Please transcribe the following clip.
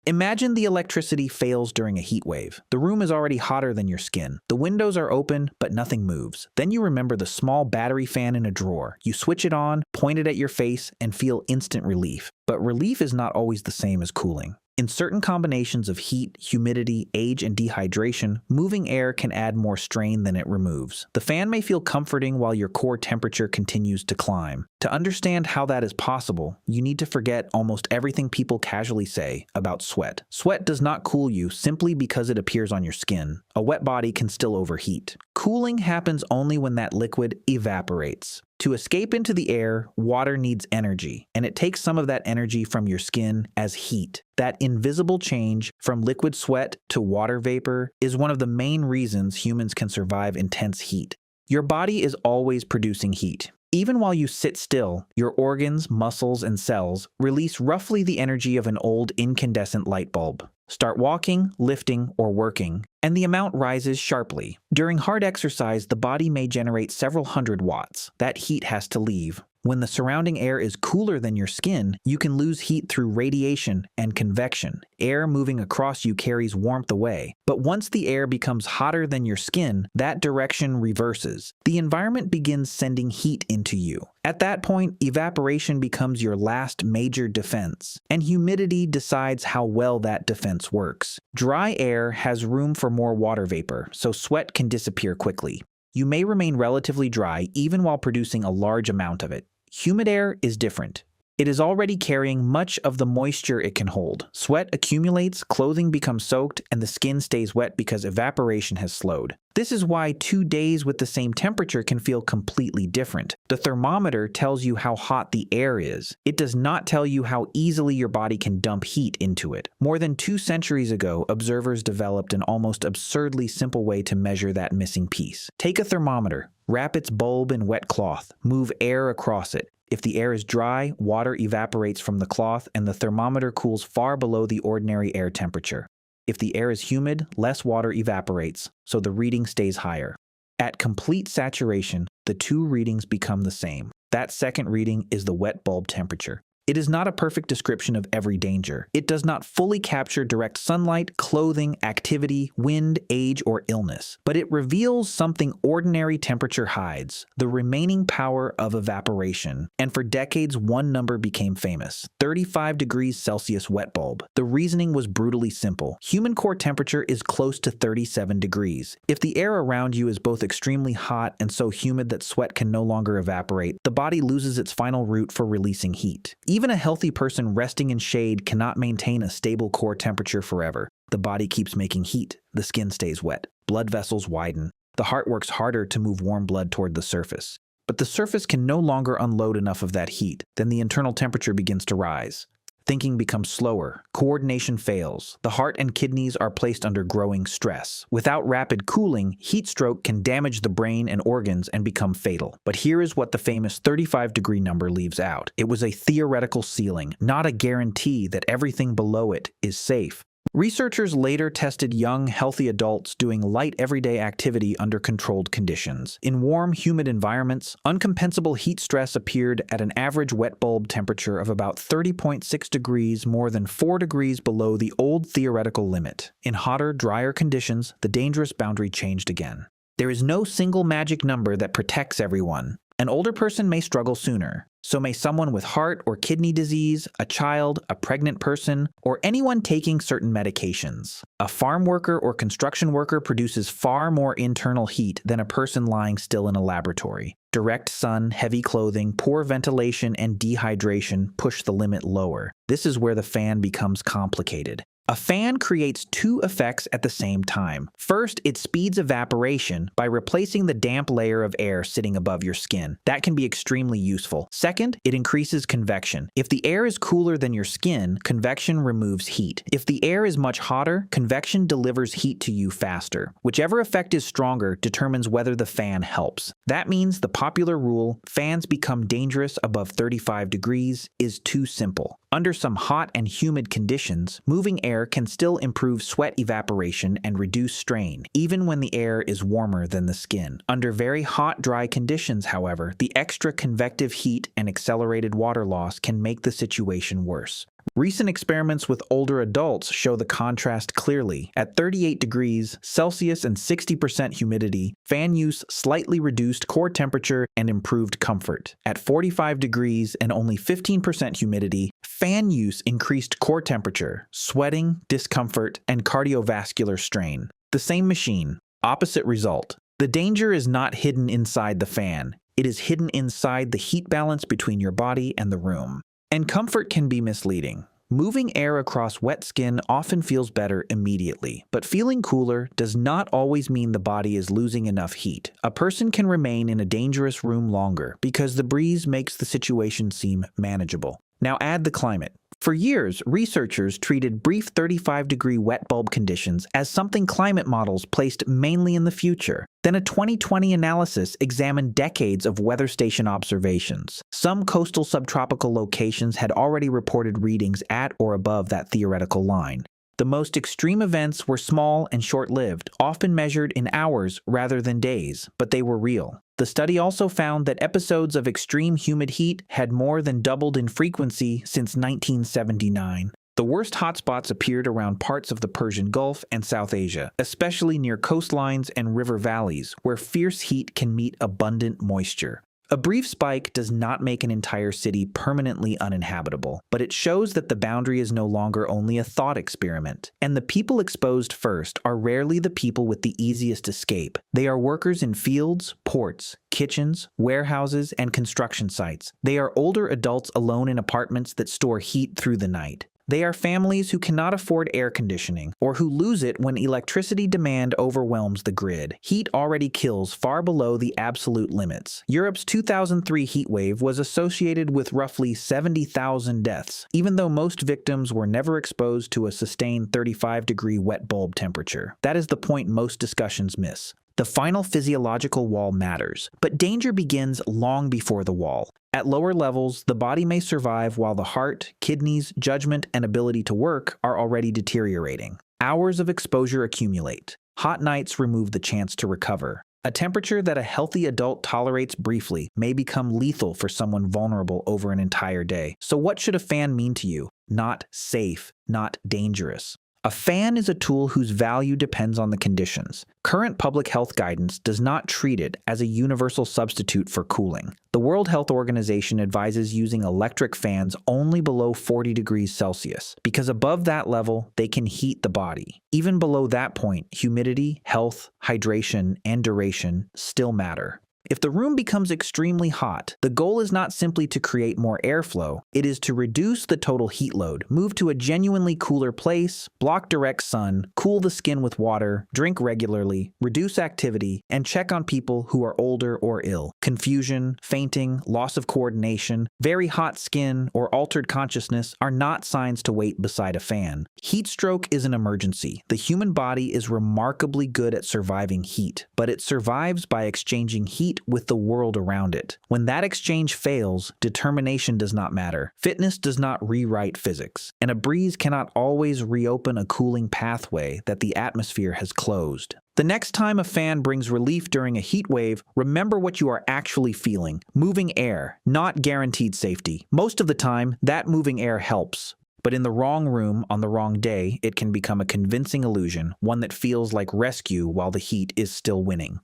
Imagine the electricity fails during a heat wave. The room is already hotter than your skin. The windows are open, but nothing moves. Then you remember the small battery fan in a drawer. You switch it on, point it at your face, and feel instant relief. But relief is not always the same as cooling. In certain combinations of heat, humidity, age, and dehydration, moving air can add more strain than it removes. The fan may feel comforting while your core temperature continues to climb. To understand how that is possible, you need to forget almost everything people casually say about sweat. Sweat does not cool you simply because it appears on your skin. A wet body can still overheat. Cooling happens only when that liquid evaporates. To escape into the air, water needs energy, and it takes some of that energy from your skin as heat. That invisible change from liquid sweat to water vapor is one of the main reasons humans can survive intense heat. Your body is always producing heat. Even while you sit still, your organs, muscles, and cells release roughly the energy of an old incandescent light bulb. Start walking, lifting, or working, and the amount rises sharply. During hard exercise, the body may generate several hundred watts. That heat has to leave. When the surrounding air is cooler than your skin, you can lose heat through radiation and convection. Air moving across you carries warmth away. But once the air becomes hotter than your skin, that direction reverses. The environment begins sending heat into you. At that point, evaporation becomes your last major defense, and humidity decides how well that defense works. Dry air has room for more water vapor, so sweat can disappear quickly. You may remain relatively dry even while producing a large amount of it. Humid air is different. It is already carrying much of the moisture it can hold. Sweat accumulates, clothing becomes soaked, and the skin stays wet because evaporation has slowed. This is why 2 days with the same temperature can feel completely different. The thermometer tells you how hot the air is. It does not tell you how easily your body can dump heat into it. More than 2 centuries ago, observers developed an almost absurdly simple way to measure that missing piece. Take a thermometer, wrap its bulb in wet cloth, move air across it. If the air is dry, water evaporates from the cloth and the thermometer cools far below the ordinary air temperature. If the air is humid, less water evaporates, so the reading stays higher. At complete saturation, the 2 readings become the same. That second reading is the wet bulb temperature. It is not a perfect description of every danger. It does not fully capture direct sunlight, clothing, activity, wind, age, or illness. But it reveals something ordinary temperature hides, the remaining power of evaporation. And for decades, one number became famous: 35 degrees Celsius wet bulb. The reasoning was brutally simple. Human core temperature is close to 37 degrees. If the air around you is both extremely hot and so humid that sweat can no longer evaporate, the body loses its final route for releasing heat. Even a healthy person resting in shade cannot maintain a stable core temperature forever. The body keeps making heat, the skin stays wet, blood vessels widen, the heart works harder to move warm blood toward the surface. But the surface can no longer unload enough of that heat, then the internal temperature begins to rise. Thinking becomes slower, coordination fails, the heart and kidneys are placed under growing stress. Without rapid cooling, heat stroke can damage the brain and organs and become fatal. But here is what the famous 35-degree number leaves out. It was a theoretical ceiling, not a guarantee that everything below it is safe. Researchers later tested young, healthy adults doing light everyday activity under controlled conditions. In warm, humid environments, uncompensable heat stress appeared at an average wet bulb temperature of about 30.6 degrees, more than 4 degrees below the old theoretical limit. In hotter, drier conditions, the dangerous boundary changed again. There is no single magic number that protects everyone. An older person may struggle sooner. So may someone with heart or kidney disease, a child, a pregnant person, or anyone taking certain medications. A farm worker or construction worker produces far more internal heat than a person lying still in a laboratory. Direct sun, heavy clothing, poor ventilation, and dehydration push the limit lower. This is where the fan becomes complicated. A fan creates 2 effects at the same time. First, it speeds evaporation by replacing the damp layer of air sitting above your skin. That can be extremely useful. Second, it increases convection. If the air is cooler than your skin, convection removes heat. If the air is much hotter, convection delivers heat to you faster. Whichever effect is stronger determines whether the fan helps. That means the popular rule, fans become dangerous above 35 degrees, is too simple. Under some hot and humid conditions, moving air can still improve sweat evaporation and reduce strain, even when the air is warmer than the skin. Under very hot, dry conditions, however, the extra convective heat and accelerated water loss can make the situation worse. Recent experiments with older adults show the contrast clearly. At 38 degrees Celsius and 60% humidity, fan use slightly reduced core temperature and improved comfort. At 45 degrees and only 15% humidity, fan use increased core temperature, sweating, discomfort, and cardiovascular strain. The same machine, opposite result. The danger is not hidden inside the fan. It is hidden inside the heat balance between your body and the room. And comfort can be misleading. Moving air across wet skin often feels better immediately, but feeling cooler does not always mean the body is losing enough heat. A person can remain in a dangerous room longer because the breeze makes the situation seem manageable. Now add the climate. For years, researchers treated brief 35-degree wet bulb conditions as something climate models placed mainly in the future. Then a 2020 analysis examined decades of weather station observations. Some coastal subtropical locations had already reported readings at or above that theoretical line. The most extreme events were small and short-lived, often measured in hours rather than days, but they were real. The study also found that episodes of extreme humid heat had more than doubled in frequency since 1979. The worst hotspots appeared around parts of the Persian Gulf and South Asia, especially near coastlines and river valleys, where fierce heat can meet abundant moisture. A brief spike does not make an entire city permanently uninhabitable, but it shows that the boundary is no longer only a thought experiment. And the people exposed first are rarely the people with the easiest escape. They are workers in fields, ports, kitchens, warehouses, and construction sites. They are older adults alone in apartments that store heat through the night. They are families who cannot afford air conditioning, or who lose it when electricity demand overwhelms the grid. Heat already kills far below the absolute limits. Europe's 2003 heatwave was associated with roughly 70,000 deaths, even though most victims were never exposed to a sustained 35-degree wet bulb temperature. That is the point most discussions miss. The final physiological wall matters, but danger begins long before the wall. At lower levels, the body may survive while the heart, kidneys, judgment, and ability to work are already deteriorating. Hours of exposure accumulate. Hot nights remove the chance to recover. A temperature that a healthy adult tolerates briefly may become lethal for someone vulnerable over an entire day. So what should a fan mean to you? Not safe, not dangerous. A fan is a tool whose value depends on the conditions. Current public health guidance does not treat it as a universal substitute for cooling. The World Health Organization advises using electric fans only below 40 degrees Celsius, because above that level, they can heat the body. Even below that point, humidity, health, hydration, and duration still matter. If the room becomes extremely hot, the goal is not simply to create more airflow, it is to reduce the total heat load, move to a genuinely cooler place, block direct sun, cool the skin with water, drink regularly, reduce activity, and check on people who are older or ill. Confusion, fainting, loss of coordination, very hot skin, or altered consciousness are not signs to wait beside a fan. Heat stroke is an emergency. The human body is remarkably good at surviving heat, but it survives by exchanging heat with the world around it. When that exchange fails, determination does not matter. Fitness does not rewrite physics, and a breeze cannot always reopen a cooling pathway that the atmosphere has closed. The next time a fan brings relief during a heat wave, remember what you are actually feeling. Moving air, not guaranteed safety. Most of the time, that moving air helps. But in the wrong room on the wrong day, it can become a convincing illusion, one that feels like rescue while the heat is still winning.